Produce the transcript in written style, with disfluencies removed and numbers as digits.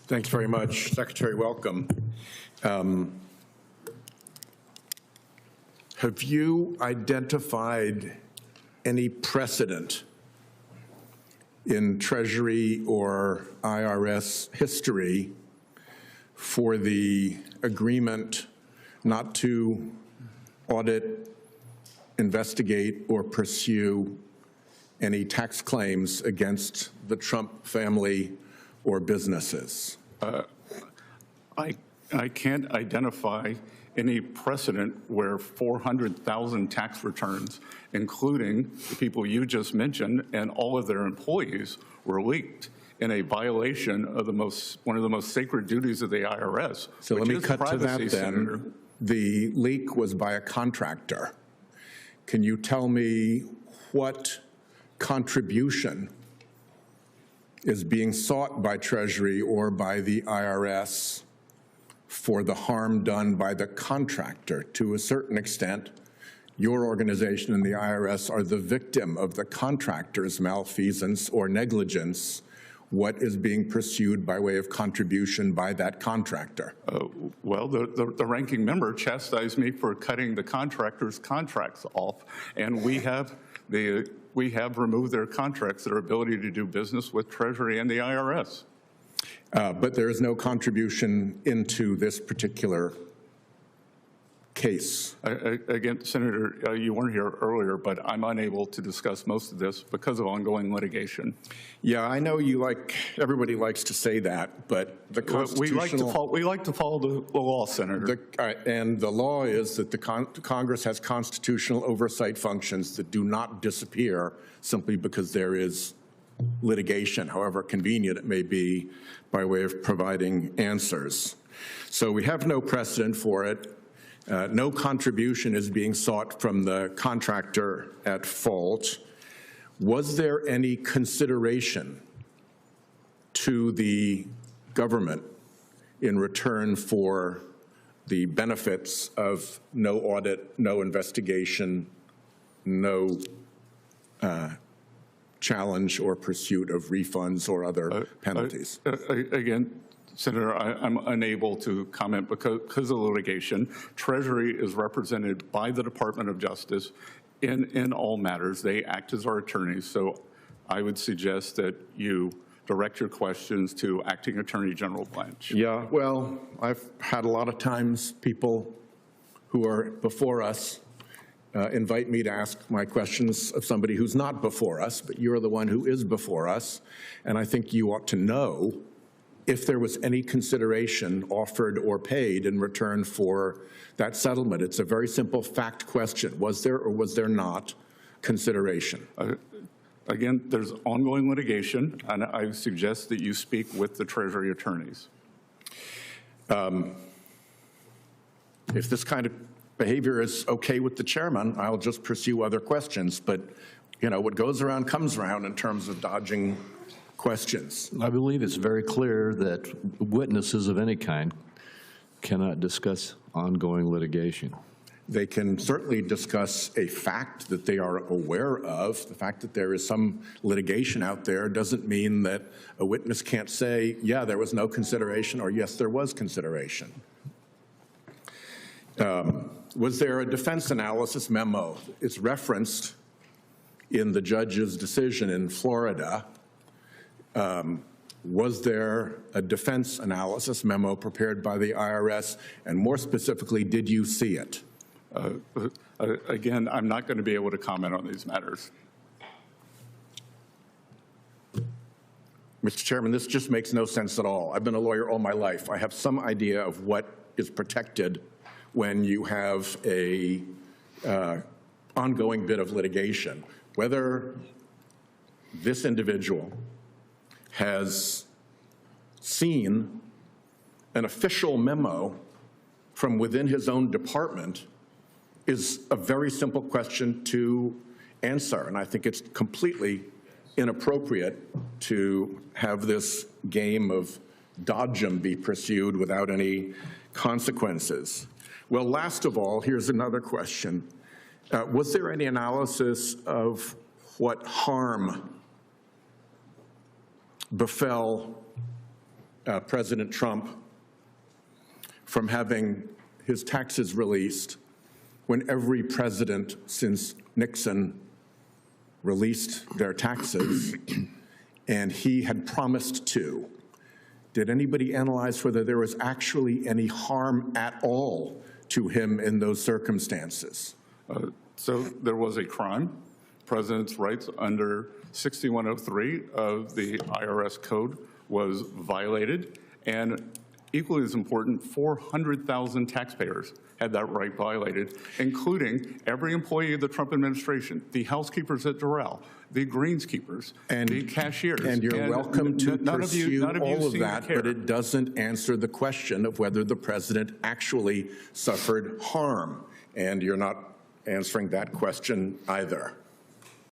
Thanks very much. Secretary, welcome. Have you identified any precedent in Treasury or IRS history for the agreement not to audit, investigate, or pursue any tax claims against the Trump family or businesses? I can't identify any precedent where 400,000 tax returns, including the people you just mentioned and all of their employees, were leaked in a violation of one of the most sacred duties of the IRS. So let me cut to that then. Senator. The leak was by a contractor. Can you tell me what contribution is being sought by Treasury or by the IRS for the harm done by the contractor? To a certain extent, your organization and the IRS are the victim of the contractor's malfeasance or negligence. What is being pursued by way of contribution by that contractor? Well, the ranking member chastised me for cutting the contractor's contracts off, and we have removed their contracts, their ability to do business with Treasury and the IRS. But there is no contribution into this particular case. Again, Senator, you weren't here earlier, but I'm unable to discuss most of this because of ongoing litigation. Yeah, I know everybody likes to say that, but the constitutional... We like to follow the law, Senator. And the law is that the Congress has constitutional oversight functions that do not disappear simply because there is litigation, however convenient it may be, by way of providing answers. So we have no precedent for it. No contribution is being sought from the contractor at fault. Was there any consideration to the government in return for the benefits of no audit, no investigation, no challenge or pursuit of refunds or other penalties? Again, Senator, I'm unable to comment because of litigation. Treasury is represented by the Department of Justice in all matters. They act as our attorneys, so I would suggest that you direct your questions to Acting Attorney General Blanche. Yeah, well, I've had a lot of times people who are before us invite me to ask my questions of somebody who's not before us, but you're the one who is before us, and I think you ought to know if there was any consideration offered or paid in return for that settlement. It's a very simple fact question. Was there or was there not consideration? Again, there's ongoing litigation, and I suggest that you speak with the Treasury attorneys. If this kind of behavior is okay with the chairman, I'll just pursue other questions. But, you know, what goes around comes around in terms of dodging questions. I believe it's very clear that witnesses of any kind cannot discuss ongoing litigation. They can certainly discuss a fact that they are aware of. The fact that there is some litigation out there doesn't mean that a witness can't say, yeah, there was no consideration, or yes, there was consideration. Was there a defense analysis memo? It's referenced in the judge's decision in Florida. Was there a defense analysis memo prepared by the IRS? And more specifically, did you see it? Again, I'm not going to be able to comment on these matters. Mr. Chairman, this just makes no sense at all. I've been a lawyer all my life. I have some idea of what is protected when you have a ongoing bit of litigation. Whether this individual has seen an official memo from within his own department is a very simple question to answer, and I think it's completely inappropriate to have this game of dodgem be pursued without any consequences. Well, last of all, here's another question. Was there any analysis of what harm befell President Trump from having his taxes released when every president since Nixon released their taxes, and he had promised to. Did anybody analyze whether there was actually any harm at all to him in those circumstances? So there was a crime. President's rights under 6103 of the IRS code was violated, and equally as important, 400,000 taxpayers had that right violated, including every employee of the Trump administration, the housekeepers at Doral, the greenskeepers, the cashiers. And you're welcome to pursue all of seem that, to care. but it doesn't answer the question of whether the president actually suffered harm. And you're not answering that question either.